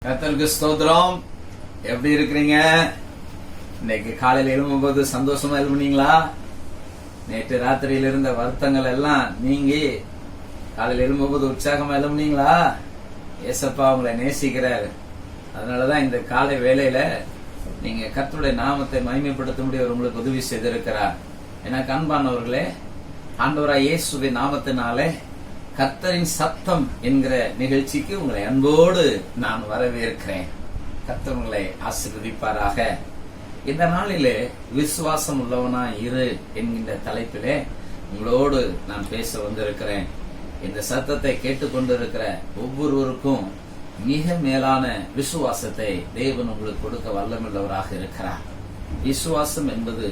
கர்த்தருக்கு ஸ்தோத்திரம். எப்படி இருக்கிறீங்க? இன்னைக்கு காலையில எழும்பும்போது சந்தோஷமா எழுப்புனீங்களா? நேற்று ராத்திரியில இருந்த வருத்தங்கள் எல்லாம் நீங்கி காலையில எழும்பும்போது உற்சாகமா எழுப்புனீங்களா? ஏசப்பா உங்களை நேசிக்கிறாரு. அதனாலதான் இந்த காலை வேளையில நீங்க கர்த்தருடைய நாமத்தை மகிமைப்படுத்த முடிய உங்களுக்கு உதவி செய்திருக்கிறார். எனக்கு அன்பானவர்களே, ஆண்டவராய் இயேசுவின் நாமத்தினாலே கர்த்தரின் சத்தம் என்கிற நிகழ்ச்சிக்கு உங்களை அன்போடு நான் வரவேற்கிறேன். கர்த்தர் உங்களை ஆசீர்வதிப்பாராக. இந்த நாளிலே விசுவாசம் உள்ளவனா இரு என்கின்ற தலைப்பிலே உங்களோடு நான் பேச வந்திருக்கிறேன். இந்த சத்தத்தை கேட்டுக்கொண்டிருக்கிற ஒவ்வொருவருக்கும் மிக மேலான விசுவாசத்தை தேவன் உங்களுக்கு கொடுக்க வல்லமுள்ளவராக இருக்கிறார். விசுவாசம் என்பது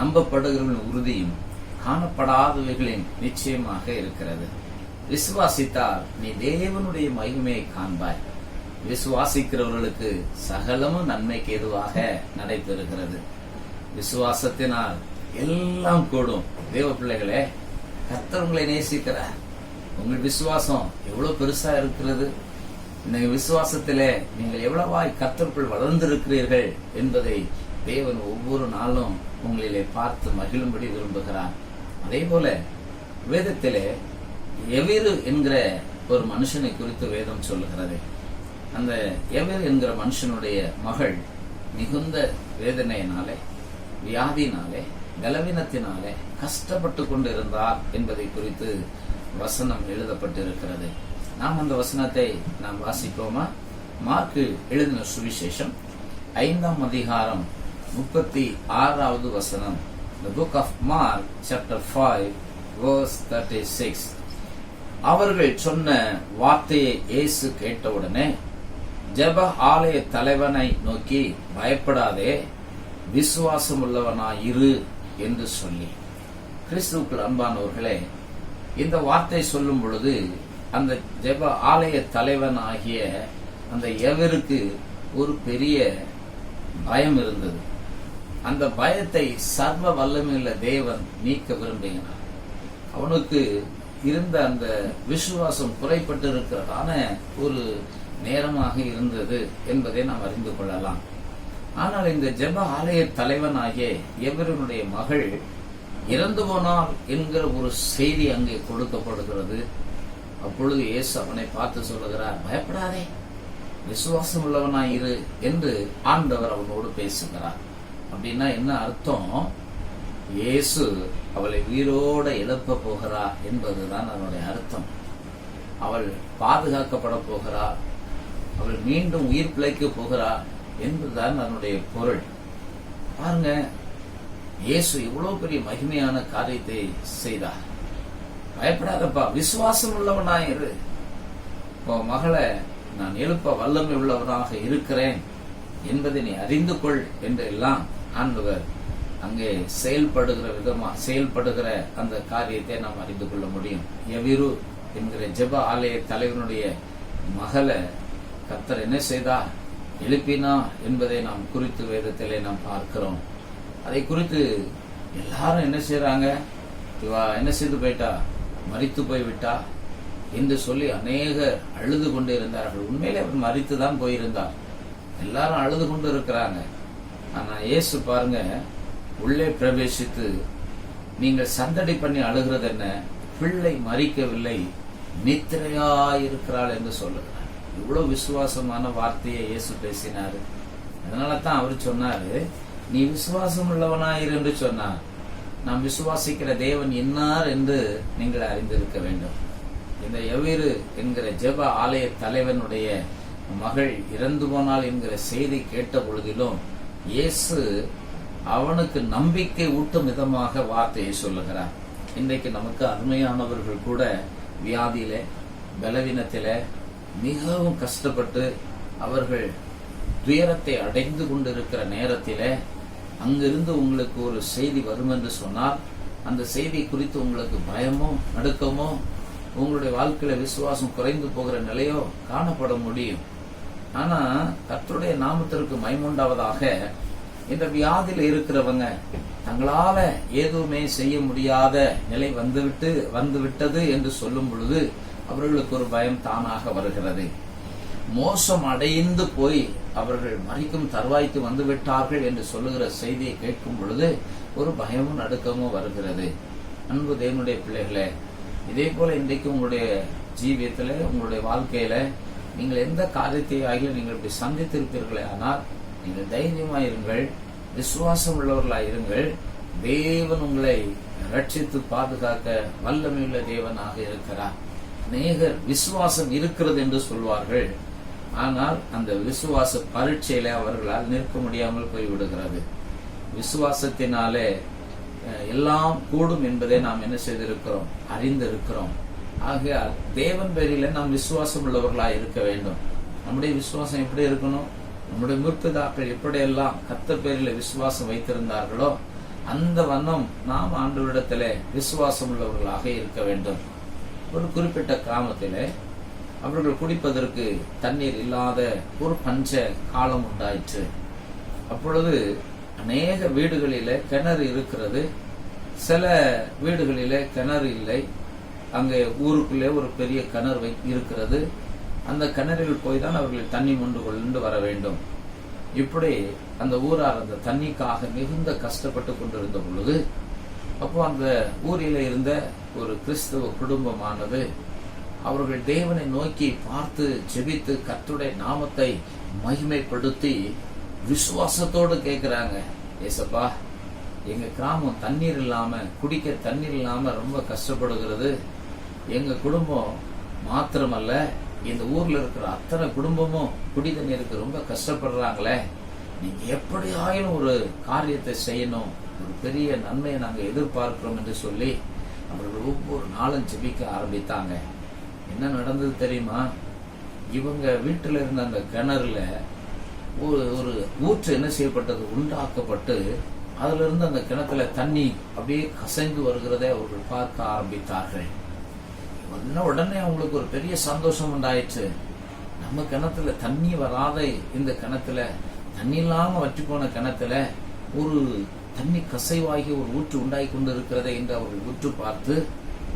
நம்பப்படுகிறவர்களின் உறுதியும் காணப்படாதவைகளின் நிச்சயமாக இருக்கிறது. விசுவாசித்தால் நீ தேவனுடைய மகிமையை காண்பாய். விசுவாசிக்கிறவர்களுக்கு சகலமும் நன்மைக்கு ஏதுவாக நடைபெறுகிறது. விசுவாசத்தினால் எல்லாம் கூடும். தேவ பிள்ளைகளே, கர்த்தர் உங்களை நேசிக்கிறார். உங்கள் விசுவாசம் எவ்வளவு பெருசா இருக்கிறது. இந்த விசுவாசத்திலே நீங்கள் எவ்வளவாய் கர்த்தருக்குள் வளர்ந்திருக்கிறீர்கள் என்பதை தேவன் ஒவ்வொரு நாளும் உங்களிலே பார்த்து மகிழும்படி விரும்புகிறார். அதே போல வேதத்திலே எவீரு என்கிற ஒரு மனுஷனை குறித்து வேதம் சொல்லுகிறது. அந்த எவீரு என்கிற மனுஷனுடைய மகள் மிகுந்த வேதனையினாலே, வியாதியினாலே, பலவீனத்தினாலே கஷ்டப்பட்டு கொண்டு இருந்தார் என்பதை குறித்து வசனம் எழுதப்பட்டிருக்கிறது. நாம் அந்த வசனத்தை நாம் வாசிப்போமா? மார்க்கு எழுதின சுவிசேஷம் 5ஆம் அதிகாரம் 36வது வசனம். The book of Mark chapter 5 verse 36. அவர்கள் சொன்ன வார்த்தையை இயேசு கேட்டவுடனே ஜெப ஆலய தலைவனை நோக்கி, பயப்படாதே, விசுவாசம் உள்ளவனாயிரு என்று சொல்லி. கிறிஸ்துவுக்குள் அன்பானவர்களே, இந்த வார்த்தை சொல்லும் பொழுது அந்த ஜெப ஆலய தலைவன் ஆகிய அந்த எவருக்கு ஒரு பெரிய பயம் இருந்தது. அந்த பயத்தை சர்வ வல்லமையுள்ள தேவன் நீக்க விரும்புகிறார். அவனுக்கு இருந்த அந்த விசுவாசம் குறைப்பட்டு இருக்கிறதான ஒரு நேரமாக இருந்தது என்பதை நாம் அறிந்து கொள்ளலாம். ஆனால் இந்த ஜெப ஆலய தலைவன் ஆகிய எவருடைய மகள் இறந்து போனார் என்கிற ஒரு செய்தி அங்கே கொடுக்கப்படுகிறது. அப்பொழுது இயேசு அவனை பார்த்து சொல்லுகிறார், பயப்படாதே, விசுவாசம் உள்ளவனாயிரு என்று ஆண்டவர் அவனோடு பேசுகிறார். அப்படின்னா என்ன அர்த்தம்? இயேசு அவளை உயிரோட எழுப்ப போகிறார் என்பதுதான் அதனுடைய அர்த்தம். அவள் பாதுகாக்கப்பட போகிறார், அவள் மீண்டும் உயிர் பிழைக்க போகிறார் என்பதுதான் அதனுடைய பொருள். பாருங்க, இயேசு இவ்வளவு பெரிய மகிமையான காரியத்தை செய்தார். பயப்படாதப்பா, விசுவாசம் உள்ளவனாயிரு, உன் மகளை நான் எழுப்ப வல்லமை உள்ளவனாக இருக்கிறேன் என்பதை நீ அறிந்து கொள் என்றெல்லாம் ஆண்டவர் அங்கே செயல்படுகிற அந்த காரியத்தை நாம் அறிந்து கொள்ள முடியும். எவீரு என்கிற ஜெப ஆலய தலைவனுடைய மகளை கர்த்தர் என்ன செய்தார்? எழுப்பினா என்பதை நாம் குறித்து வேதத்திலே நாம் பார்க்கிறோம். அதை குறித்து எல்லாரும் என்ன செய்யறாங்க? இவா என்ன செய்து போயிட்டா, மரித்து போய்விட்டா என்று சொல்லி அநேகர் அழுது கொண்டு இருந்தார்கள். உண்மையிலே அவர் மரித்துதான் போயிருந்தார். எல்லாரும் அழுது கொண்டு இருக்கிறாங்க. ஆனா இயேசு பாருங்க, உள்ளே பிரவேசித்து, நீங்கள் சந்தடி பண்ணி அழுகிறது என்ன? பிள்ளை மரிக்கவில்லை, நித்திரையாயிருக்கிறாள் என்று சொல்லுகிறார். இவ்வளவு விசுவாசமான வார்த்தையை இயேசு பேசினாரு. அதனால தான் அவர் சொன்னாரு, நீ விசுவாசம் உள்ளவனாயிரு என்று சொன்னார். நாம் விசுவாசிக்கிற தேவன் இன்னார் என்று நீங்கள் அறிந்திருக்க வேண்டும். இந்த எவீரு என்கிற ஜெப ஆலய தலைவனுடைய மகள் இறந்து போனாள் என்கிற செய்தி கேட்ட பொழுதிலும் இயேசு அவனுக்கு நம்பிக்கை ஊட்டும் விதமாக வார்த்தையை சொல்லுகிறார். இன்றைக்கு நமக்கு அருமையானவர்கள் கூட வியாதியில, பலவீனத்தில மிகவும் கஷ்டப்பட்டு அவர்கள் துயரத்தை அடைந்து கொண்டிருக்கிற நேரத்தில அங்கிருந்து உங்களுக்கு ஒரு செய்தி வரும் என்று சொன்னால், அந்த செய்தி குறித்து உங்களுக்கு பயமோ நடுக்கமோ, உங்களுடைய வாழ்க்கையில விசுவாசம் குறைந்து போகிற நிலையோ காணப்பட முடியும். ஆனா கர்த்தருடைய நாமத்திற்கு மகிமையுண்டாவதாக, இந்த வியாதியில இருக்கிறவங்க தங்களால எதுவுமே செய்ய முடியாத நிலை வந்துவிட்டது என்று சொல்லும் பொழுது அவர்களுக்கு ஒரு பயம் தானாக வருகிறது. மோசம் அடைந்து போய் அவர்கள் மறிக்கும் தருவாய்க்கு வந்து விட்டார்கள் என்று சொல்லுகிற செய்தியை கேட்கும் பொழுது ஒரு பயமும் நடுக்கமும் வருகிறது. அன்பு தேவனுடைய பிள்ளைகளே, இதே போல இன்றைக்கு உங்களுடைய ஜீவியத்துல, உங்களுடைய வாழ்க்கையில நீங்கள் எந்த காரியத்தை ஆகியும் நீங்கள் இப்படி சந்தித்திருப்பீர்களே, ஆனால் நீங்கள் தைரியமாயிருங்கள், விசுவாசம் உள்ளவர்களாயிருங்கள். தேவன் உங்களை ரட்சித்து பாதுகாக்க வல்லமையுள்ள தேவனாக இருக்கிறார். அநேகர் விசுவாசம் இருக்கிறது என்று சொல்வார்கள், ஆனால் அந்த விசுவாச பரீட்சையில அவர்களால் நிற்க முடியாமல் போய்விடுகிறது. விசுவாசத்தினாலே எல்லாம் கூடும் என்பதை நாம் என்ன செய்திருக்கிறோம், அறிந்திருக்கிறோம். ஆகையால் தேவன் பேரில நாம் விசுவாசம் உள்ளவர்களாக இருக்க வேண்டும். நம்முடைய விசுவாசம் எப்படி இருக்கணும்? நம்முடைய முற்பிதாக்கள் எப்படியெல்லாம் கர்த்தர் பேரில விசுவாசம் வைத்திருந்தார்களோ அந்த வண்ணம் நாம் ஆண்டவரிடத்திலே விசுவாசம் உள்ளவர்களாக இருக்க வேண்டும். ஒரு குறிப்பிட்ட கிராமத்திலே அவர்கள் குடிப்பதற்கு தண்ணீர் இல்லாத ஒரு பஞ்ச காலம் உண்டாயிற்று. அப்பொழுது அநேக வீடுகளிலே கிணறு இருக்கிறது, சில வீடுகளிலே கிணறு இல்லை. அங்கே ஊருக்குள்ளே ஒரு பெரிய கிணறு இருக்கிறது. அந்த கிணறில் போய் தான் அவர்கள் தண்ணி மொண்டு கொண்டு வர வேண்டும். இப்படி அந்த ஊரார் அந்த தண்ணிக்காக மிகுந்த கஷ்டப்பட்டு கொண்டிருந்த பொழுது, அப்போ அந்த ஊரில் இருந்த ஒரு கிறிஸ்தவ குடும்பமானது அவர்கள் தேவனை நோக்கி பார்த்து ஜெபித்து கர்த்தருடைய நாமத்தை மகிமைப்படுத்தி விசுவாசத்தோடு கேட்கிறாங்க, ஏசப்பா, எங்க கிராமம் தண்ணீர் இல்லாம, குடிக்க தண்ணீர் இல்லாம ரொம்ப கஷ்டப்படுகிறது. எங்க குடும்பம் மாத்திரமல்ல, இந்த ஊர்ல இருக்கிற அத்தனை குடும்பமும் குடி தண்ணீருக்கு ரொம்ப கஷ்டப்படுறாங்களே. நீங்க எப்படி ஆயினும் ஒரு காரியத்தை செய்யணும், ஒரு பெரிய நன்மையை நாங்க எதிர்பார்க்கிறோம் என்று சொல்லி அவர்கள் ஒவ்வொரு நாளும் ஜெபிக்க ஆரம்பித்தாங்க. என்ன நடந்தது தெரியுமா? இவங்க வீட்டுல இருந்த அந்த கிணறுல ஒரு ஊற்று என்ன செய்யப்பட்டது, உண்டாக்கப்பட்டு அதுல இருந்து அந்த கிணத்துல தண்ணி அப்படியே கசைந்து வருகிறதை அவர்கள் பார்க்க ஆரம்பித்தார்கள். உடனே அவங்களுக்கு ஒரு பெரிய சந்தோஷம் உண்டாயிற்று. நம்ம கிணத்துல தண்ணி வராத இந்த கிணத்துல, தண்ணி இல்லாம வற்றி போன கிணத்துல ஒரு தண்ணி கசைவாகி ஒரு ஊற்று உண்டாகி கொண்டு இருக்கிறதை என்று அவர்கள் உற்று பார்த்து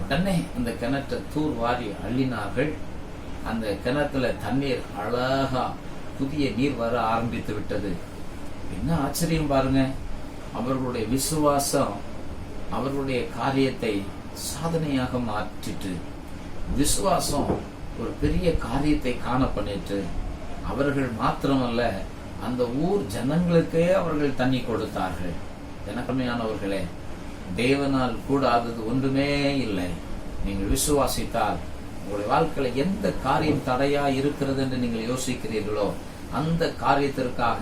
உடனே அந்த கிணற்றை தூர் வாரி அள்ளினார்கள். அந்த கிணத்துல தண்ணீர் அழகா புதிய நீர் வர ஆரம்பித்து விட்டது. என்ன ஆச்சரியம் பாருங்க! அவர்களுடைய விசுவாசம் அவர்களுடைய காரியத்தை சாதனையாக மாற்றிட்டு, விசுவாசம் ஒரு பெரிய காரியத்தை காண பண்ணிட்டு, அவர்கள் மாத்திரமல்ல அந்த ஊர் ஜனங்களுக்கே அவர்கள் தண்ணி கொடுத்தார்கள். எனக்கமையானவர்களே, தேவனால் கூடாதது ஒன்றுமே இல்லை. நீங்கள் விசுவாசித்தால் உங்களுடைய வாழ்க்கையில எந்த காரியம் தடையா இருக்கிறது என்று நீங்கள் யோசிக்கிறீர்களோ அந்த காரியத்திற்காக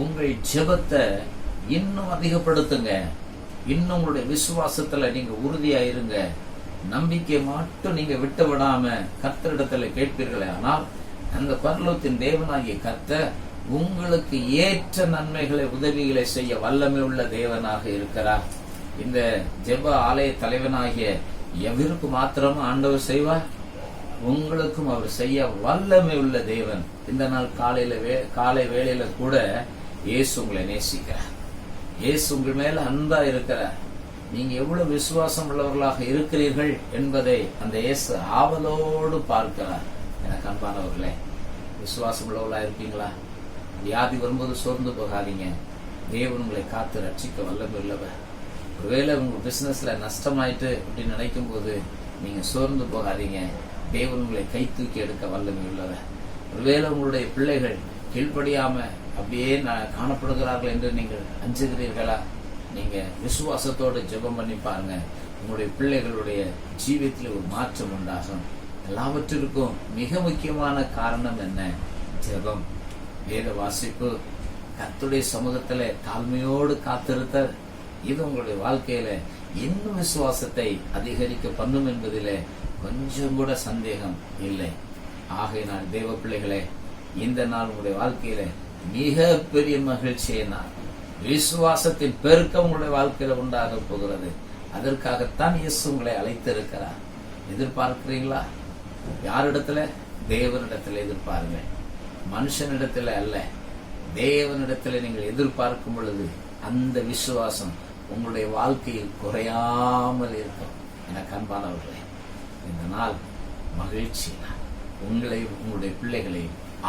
உங்கள் ஜெபத்தை இன்னும் அதிகப்படுத்துங்க. இன்னும் உங்களுடைய விசுவாசத்துல நீங்க உறுதியா இருங்க. நம்பிக்கை மட்டும் நீங்க விட்டு விடாம கர்த்தரிடத்துல கேட்பீர்களே, ஆனால் அந்த பரலோகத்தின் தேவனாகிய கர்த்தர் உங்களுக்கு ஏற்ற நன்மைகளை, உதவிகளை செய்ய வல்லமை உள்ள தேவனாக இருக்கிறார். இந்த ஜெப ஆலய தலைவனாகிய எவருக்கு மாத்திரமும் ஆண்டவர் செய்வார், உங்களுக்கும் அவர் செய்ய வல்லமை உள்ள தேவன். இந்த நாள் காலை வேளையில கூட இயேசு உங்களை நேசிக்கிறார். இயேசு உங்கள் மேல அன்பா இருக்கிறார். நீங்க எவ்வளவு விசுவாசம் உள்ளவர்களாக இருக்கிறீர்கள் என்பதை அந்த இயேசு ஆவலோடு பார்க்கிறார். எனக்கு அன்பானவர்களே, விசுவாசம் உள்ளவர்களா இருக்கீங்களா? வியாதி வரும்போது சோர்ந்து போகாதீங்க. தேவன் உங்களை காத்து ரட்சிக்க வல்லமை உள்ளவர். ஒருவேளை உங்க பிசினஸ்ல நஷ்டமாயிட்டு அப்படின்னு நினைக்கும் போது நீங்க சோர்ந்து போகாதீங்க. தேவன் உங்களை கை தூக்கி எடுக்க வல்லமை உள்ளவர். ஒருவேளை உங்களுடைய பிள்ளைகள் கீழ்ப்படியாம அப்படியே காணப்படுகிறார்கள் என்று நீங்கள் அஞ்சுகிறீர்களா? நீங்க விசுவாசத்தோடு ஜெபம் பண்ணி பாருங்க. உங்களுடைய பிள்ளைகளுடைய ஜீவியத்தில் ஒரு மாற்றம் உண்டாகும். எல்லாவற்றிற்கும் மிக முக்கியமான காரணம் என்ன? ஜெபம், வேத வாசிப்பு, கர்த்தருடைய சமூகத்துல தாழ்மையோடு காத்திருத்தல். இது உங்களுடைய வாழ்க்கையில இன்னும் விசுவாசத்தை அதிகரிக்க பண்ணும் என்பதிலே கொஞ்சம் கூட சந்தேகம் இல்லை. ஆகையினால் தேவ பிள்ளைகளே, இந்த நாள் உங்களுடைய வாழ்க்கையில மிக பெரிய மகிழ்ச்சியை நாள், விசுவாசத்தின் பெருக்கம் உங்களுடைய வாழ்க்கையில உண்டாக போகிறது. அதற்காகத்தான் இயேசு உங்களை அழைத்திருக்கிறார். எதிர்பார்க்கிறீங்களா? யாரிடத்துல? தேவனிடத்துல எதிர்பாருங்க, மனுஷனிடத்துல அல்ல. தேவனிடத்துல நீங்கள் எதிர்பார்க்கும் பொழுது அந்த விசுவாசம் உங்களுடைய வாழ்க்கையில் குறையாமல் இருக்கும். எனக்கு அன்பானவர்களே, இந்த நாள் மகிழ்ச்சி நாள். உங்களை, உங்களுடைய பிள்ளைகளை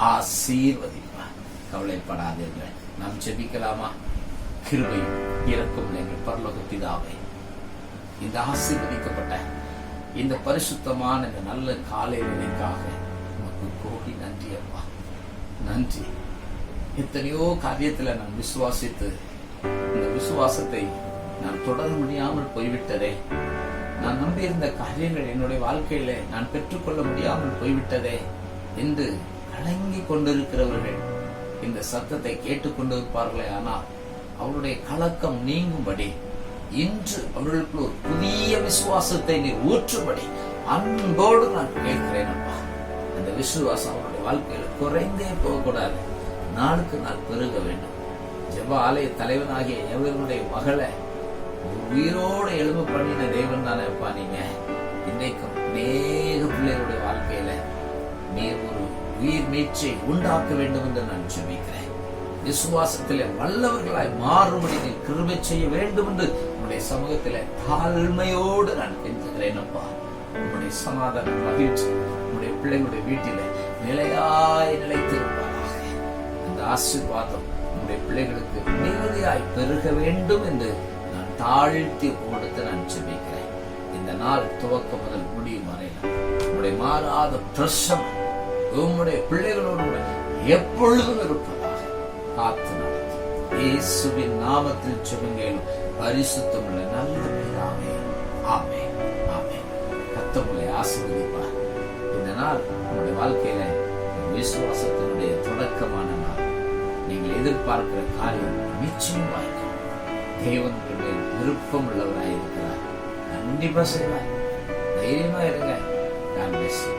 ஆசீர்வதிப்பார். கவலைப்படாதீர்கள். நாம் ஜெபிக்கலாமா? கிருபையும் இரக்கம் எங்கள் பரலோக பிதாவே, இந்த ஆசீர்வதிக்கப்பட்ட இந்த பரிசுத்தமான இந்த நல்ல காலை வேளைக்காக உமக்கு கோடி நன்றி அப்பா. நன்றி. எத்தனையோ காரியத்துல நான் விசுவாசித்து இந்த விசுவாசத்தை நான் தொடர முடியாமல் போய்விட்டதே. நான் நம்பியிருந்த காரியங்கள் என்னுடைய வாழ்க்கையில நான் பெற்றுக்கொள்ள முடியாமல் போய்விட்டதே என்று கலங்கி கொண்டிருக்கிறவர்கள் இந்த சத்தத்தை கேட்டுக்கொண்டிருப்பார்களே. ஆனால் அவருடைய கலக்கம் நீங்கும்படி இன்று அவர்களுக்கு ஒரு புதிய விசுவாசத்தை நீ ஊற்றும்படி அன்போடு நான் கேட்கிறேன் அப்பா. அந்த விசுவாசம் அவருடைய வாழ்க்கையில குறைந்தே போகக்கூடாது, நாளுக்கு நாள் பெருக வேண்டும். ஜெப ஆலய தலைவனாகிய எவருடைய மகளை உயிரோடு எழும்ப பண்ணின தேவன் தானே அப்பா. நீங்க இன்றைக்கும் அநேக பிள்ளைகளுடைய வாழ்க்கையில நீர் ஒரு உயிர் மீட்சியை உண்டாக்க வேண்டும் என்று நான் ஜெபிக்கிறேன். விசுவாசத்திலே வல்லவர்களாய் மாறும்படி நீ கிருபை செய்ய வேண்டும் என்று உன்னுடைய சமூகத்திலே தாழ்மையோடு நான் கெஞ்சுகிறேன் அப்பா. உன்னுடைய சமாதான மகிழ்ச்சி உன்னுடைய பிள்ளைகளுடைய வீட்டில நிலைத்திருப்பாராக. அந்த ஆசீர்வாதம் உன்னுடைய பிள்ளைகளுக்கு மிகுதியாய் பெருக வேண்டும் என்று நான் தாழ்த்தி கொடுத்து நான் ஜெபிக்கிறேன். இந்த நாள் துவக்கம் முதல் முடியும் வரையில் உன்னுடைய மாறாத பிரசன்னம் உம்முடைய பிள்ளைகளோடு எப்பொழுதும் இருப்பதாக காத்து நடத்தும். இயேசுவின் நாமத்தில் ஜெபங்களும் பரிசுத்தமுள்ள நல்ல பிதாவே. ஆமென், ஆமென். கர்த்தர் உங்களை ஆசீர்வதிப்பார். இந்த நாள் உங்களுடைய வாழ்க்கையில விசுவாசத்தினுடைய தொடக்கமான நாள். நீங்கள் எதிர்பார்க்கிற காரியம் நிச்சயம் வாய்க்கும். தேவன் மேல் விருப்பம் உள்ளவராய் இருக்கிறார். கண்டிப்பா செய்வார். தைரியமா இருங்க. God bless you.